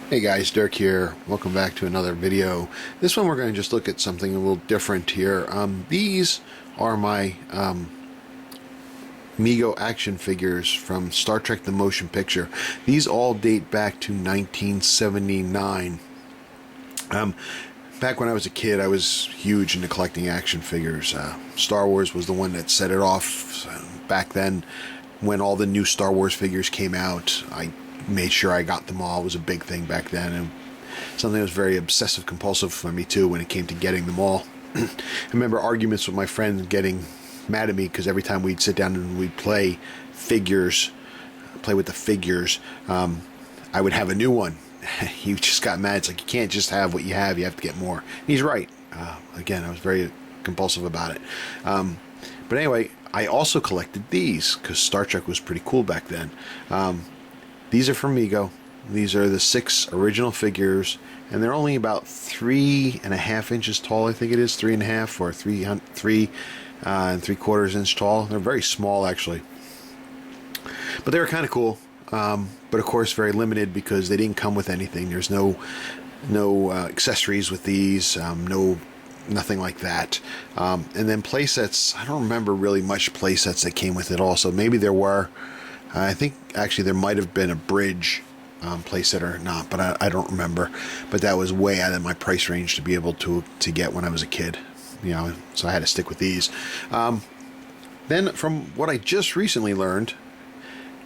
Hey guys, Dirk here. Welcome back to another video. This one we're going to just look at something a little different here. These are my Mego action figures from Star Trek The Motion Picture. These all date back to 1979. Back when I was a kid, I was huge into collecting action figures. Star Wars was the one that set it off back then. When all the new Star Wars figures came out, I made sure I got them all. It was a big thing back then, and something that was very obsessive compulsive for me too when it came to getting them all. I remember arguments with my friends getting mad at me because every time we'd sit down and we'd play with the figures, I would have a new one. He just got mad. It's like, you can't just have what you have to get more. And he's right. Again, I was very compulsive about it. But anyway, I also collected these because Star Trek was pretty cool back then. These are from Mego. These are the 6 original figures, and they're only about 3.5 inches tall. I think it is 3.5 or 3 and 3/4 inch tall. They're very small, actually, but they were kind of cool. But of course, very limited because they didn't come with anything. There's no accessories with these. Nothing like that. And then playsets. I don't remember really much playsets that came with it. Also, maybe there were. I think actually there might have been a bridge playset or not, but I don't remember. But that was way out of my price range to be able to get when I was a kid. So I had to stick with these. Then from what I just recently learned,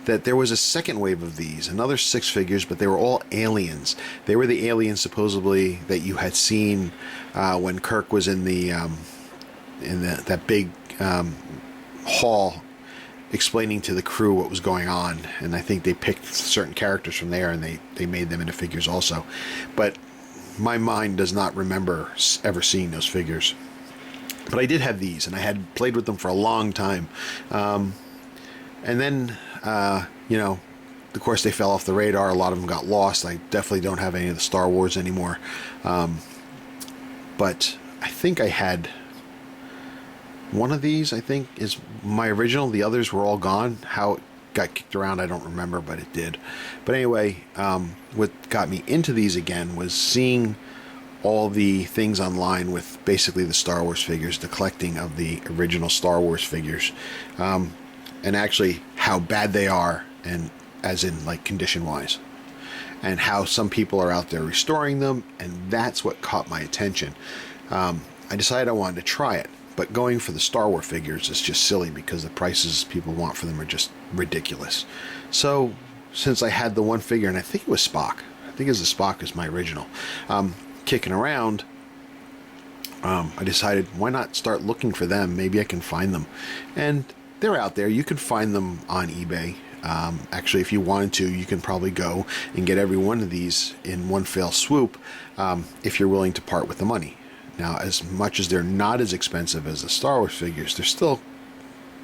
that there was a second wave of these, another 6 figures, but they were all aliens. They were the aliens supposedly that you had seen when Kirk was in that big hall explaining to the crew what was going on. And I think they picked certain characters from there and they made them into figures also. But my mind does not remember ever seeing those figures. But I did have these, and I had played with them for a long time. And then, of course, they fell off the radar. A lot of them got lost. I definitely don't have any of the Star Wars anymore. But I think I had one of these, I think, is my original. The others were all gone. How it got kicked around, I don't remember, but it did. But anyway, what got me into these again was seeing all the things online with basically the Star Wars figures, the collecting of the original Star Wars figures, and actually how bad they are, and as in like condition wise, and how some people are out there restoring them, and that's what caught my attention. I decided I wanted to try it, but going for the Star Wars figures is just silly because the prices people want for them are just ridiculous. So since I had the one figure, and I think it was Spock, the Spock is my original, kicking around, I decided, why not start looking for them? Maybe I can find them. And they're out there. You can find them on eBay. Actually, if you wanted to, you can probably go and get every one of these in one fell swoop, if you're willing to part with the money. Now, as much as they're not as expensive as the Star Wars figures, they're still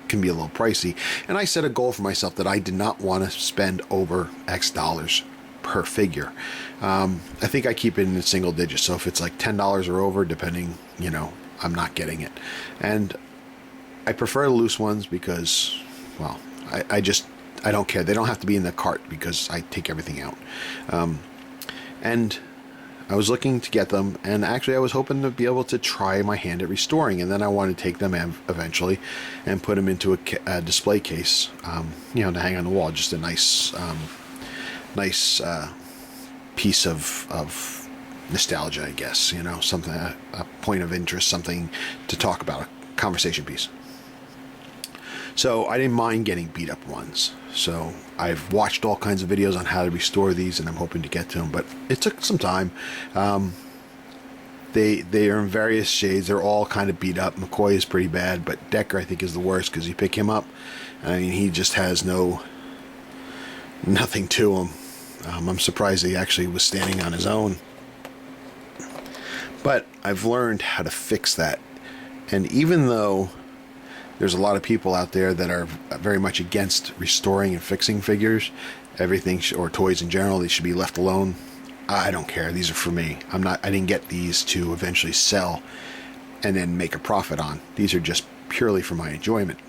can be a little pricey. And I set a goal for myself that I did not want to spend over X dollars per figure. I think I keep it in the single digits. So if it's like $10 or over, depending, I'm not getting it. And I prefer the loose ones because, well, I don't care. They don't have to be in the cart because I take everything out. And I was looking to get them, and actually I was hoping to be able to try my hand at restoring, and then I wanted to take them eventually and put them into a display case, to hang on the wall. Just a nice piece of nostalgia, I guess, something, a point of interest, something to talk about, a conversation piece. So I didn't mind getting beat up ones. So I've watched all kinds of videos on how to restore these, and I'm hoping to get to them, but it took some time. They are in various shades. They're all kind of beat up. McCoy is pretty bad, but Decker I think is the worst because you pick him up, I mean, he just has nothing to him. I'm surprised he actually was standing on his own. But I've learned how to fix that. And even though there's a lot of people out there that are very much against restoring and fixing figures, everything, or toys in general, they should be left alone. I don't care. These are for me. I didn't get these to eventually sell and then make a profit on. These are just purely for my enjoyment.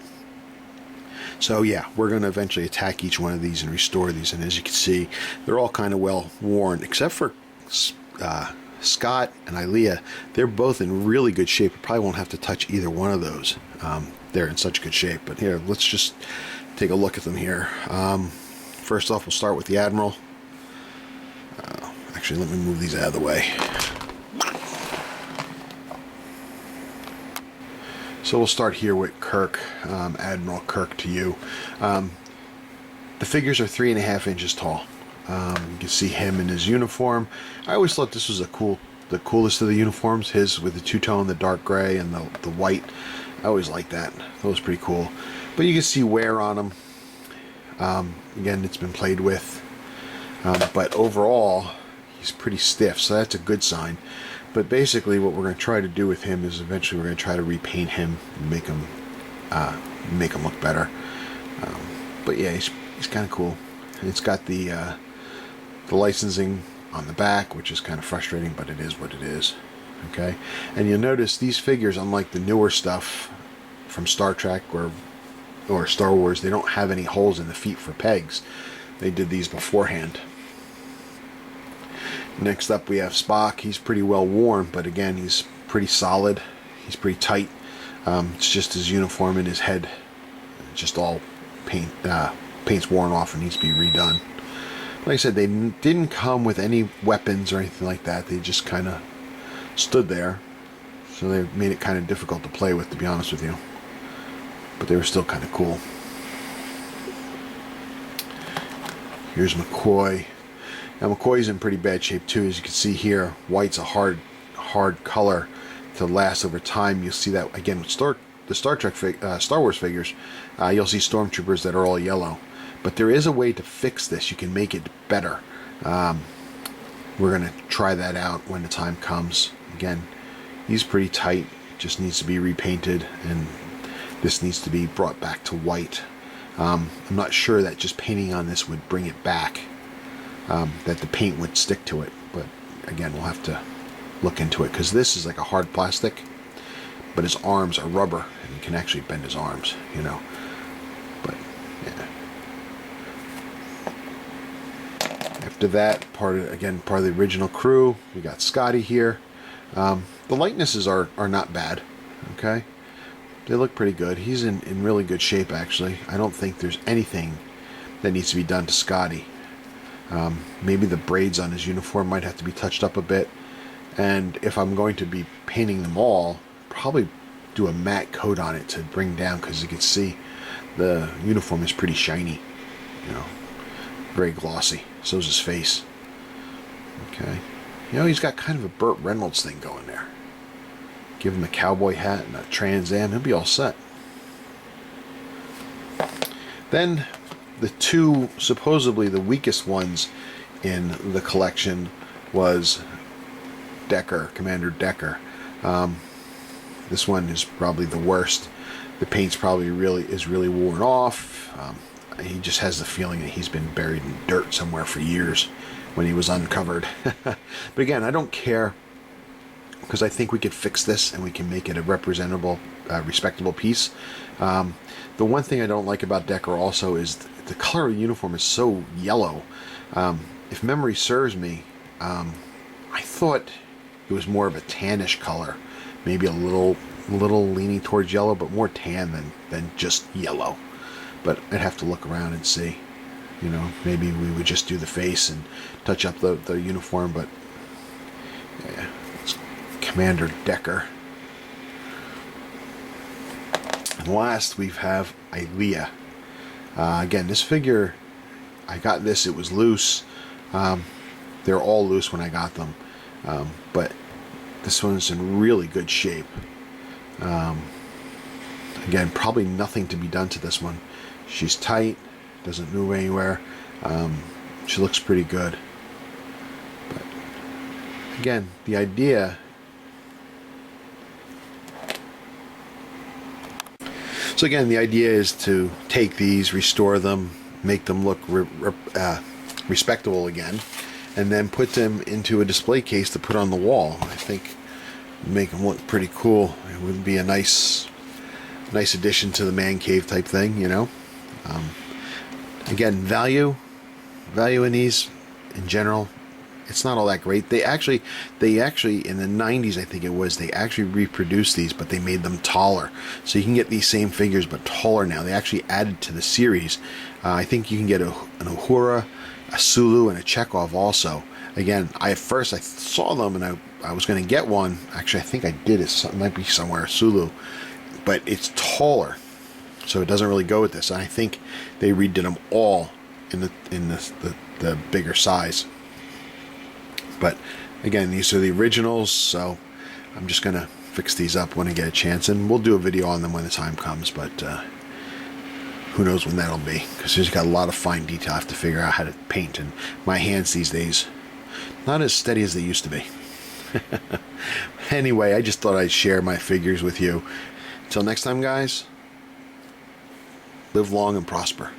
So yeah, we're going to eventually attack each one of these and restore these. And as you can see, they're all kind of well worn, except for Scott and Ilea. They're both in really good shape. We probably won't have to touch either one of those. They're in such good shape. But here, let's just take a look at them here. First off, we'll start with the Admiral. Actually, let me move these out of the way. So we'll start here with Kirk, Admiral Kirk to you. The figures are 3.5 inches tall. You can see him in his uniform. I always thought this was the coolest of the uniforms. His with the two-tone, the dark gray and the white. I always liked that. That was pretty cool. But you can see wear on him. Again, it's been played with. But overall, he's pretty stiff, so that's a good sign. But basically what we're going to try to do with him is eventually we're going to try to repaint him and make him look better. But yeah, he's kind of cool. And it's got the licensing on the back, which is kind of frustrating, but it is what it is. Okay, and you'll notice these figures, unlike the newer stuff from Star Trek or Star Wars, they don't have any holes in the feet for pegs. They did these beforehand. Next up we have Spock. He's pretty well worn, but again, he's pretty solid. He's pretty tight. It's just his uniform and his head, just all paint's worn off and needs to be redone. Like I said, they didn't come with any weapons or anything like that. They just kind of stood there, so they made it kind of difficult to play with, to be honest with you. But they were still kind of cool. Here's McCoy. Now McCoy's in pretty bad shape too, as you can see here. White's a hard color to last over time. You'll see that again with the Star Wars figures. You'll see stormtroopers that are all yellow. But there is a way to fix this. You can make it better. We're going to try that out when the time comes. Again, he's pretty tight. Just needs to be repainted, and this needs to be brought back to white. I'm not sure that just painting on this would bring it back. That the paint would stick to it, but again, we'll have to look into it, because this is like a hard plastic, but his arms are rubber and you can actually bend his arms, you know. But yeah, after that, part of the original crew, we got Scotty here. The likenesses are not bad. Okay, they look pretty good. He's in really good shape, actually. I don't think there's anything that needs to be done to Scotty. Maybe the braids on his uniform might have to be touched up a bit, and if I'm going to be painting them all, probably do a matte coat on it to bring down, because you can see the uniform is pretty shiny, you know, very glossy. So's his face. Okay, you know, he's got kind of a Burt Reynolds thing going there. Give him a cowboy hat and a Trans Am, he'll be all set. Then the two supposedly the weakest ones in the collection was Decker, Commander Decker. This one is probably the worst. The paint's probably really worn off. He just has the feeling that he's been buried in dirt somewhere for years when he was uncovered. But again, I don't care, because I think we could fix this and we can make it a representable, respectable piece. The one thing I don't like about Decker also is the color of the uniform is so yellow. If memory serves me, I thought it was more of a tannish color, maybe a little leaning towards yellow, but more tan than just yellow. But I'd have to look around and see. You know, maybe we would just do the face and touch up the uniform. But yeah, it's Commander Decker. And last we have Ilea. Again, this figure, I got this, it was loose. They're all loose when I got them. But this one's in really good shape. Again, probably nothing to be done to this one. She's tight, doesn't move anywhere. She looks pretty good. But again, the idea... So again, the idea is to take these, restore them, make them look respectable again, and then put them into a display case to put on the wall. I think make them look pretty cool. It would be a nice addition to the man cave type thing, you know. Again, value in these in general, it's not all that great. They actually in the 90s, I think it was, they actually reproduced these, but they made them taller. So you can get these same figures, but taller now. They actually added to the series. I think you can get an Uhura, a Sulu, and a Chekhov also. Again, at first I saw them and I was going to get one. Actually, I think I did. It might be somewhere, Sulu. But it's taller, so it doesn't really go with this. And I think they redid them all in the bigger size. But again, these are the originals, so I'm just gonna fix these up when I get a chance, and we'll do a video on them when the time comes. But who knows when that'll be? Because there's got a lot of fine detail I have to figure out how to paint, and my hands these days not as steady as they used to be. Anyway, I just thought I'd share my figures with you. Until next time, guys, live long and prosper.